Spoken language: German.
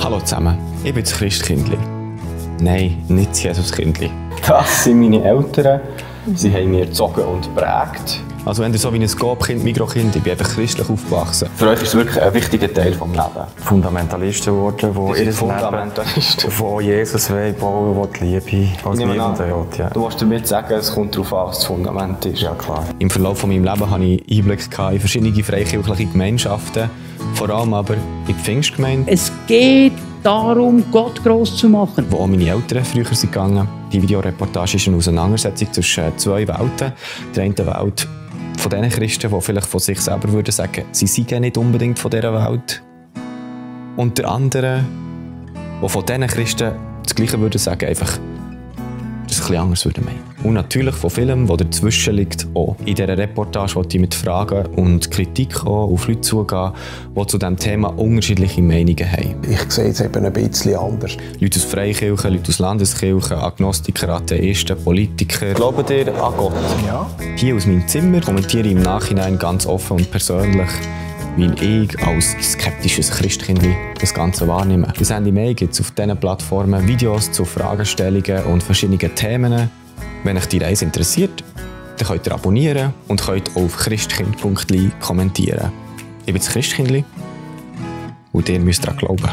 Hallo zusammen, ich bin das Christkindli. Nein, nicht das Jesuskindli. Das sind meine Eltern. Sie haben mich erzogen und geprägt. Also wenn ihr so wie ein Skopkind, Mikrokind, ich bin einfach christlich aufgewachsen. Für euch ist es wirklich ein wichtiger Teil des Lebens. Fundamentalisten geworden, die ihr Fundamentalisten. Leben, die Jesus bauen, die Liebe als niemand will. Ja. Du willst damit sagen, es kommt darauf an, was das Fundament ist. Ja, klar. Im Verlauf meines Lebens hatte ich Einblick in verschiedene freikirchliche Gemeinschaften, vor allem aber in die Pfingstgemeinde. Es geht darum, Gott gross zu machen. Wo auch meine Eltern früher sind gegangen. Die Videoreportage ist eine Auseinandersetzung zwischen zwei Welten. Der eine Welt von den Christen, die vielleicht von sich selber würden sagen, sie seien nicht unbedingt von dieser Welt. Und der andere, die von diesen Christen das Gleiche würden sagen, einfach das etwas anderes würden meinen. Und natürlich von Filmen, die dazwischen liegt, auch. In dieser Reportage wollte ich mit Fragen und Kritik auch auf Leute zugehen, die zu diesem Thema unterschiedliche Meinungen haben. Ich sehe es eben ein bisschen anders. Leute aus Freikirchen, Leute aus Landeskirchen, Agnostiker, Atheisten, Politiker. Glaubt ihr an Gott? Ja. Hier aus meinem Zimmer kommentiere ich im Nachhinein ganz offen und persönlich, wie ich als skeptisches Christkindli das Ganze wahrnehme. Bis Ende Mai gibt es auf diesen Plattformen Videos zu Fragestellungen und verschiedenen Themen. Wenn euch die Reise interessiert, dann könnt ihr abonnieren und könnt auch auf christkind.li kommentieren. Ich bin das Christkindli und ihr müsst daran glauben.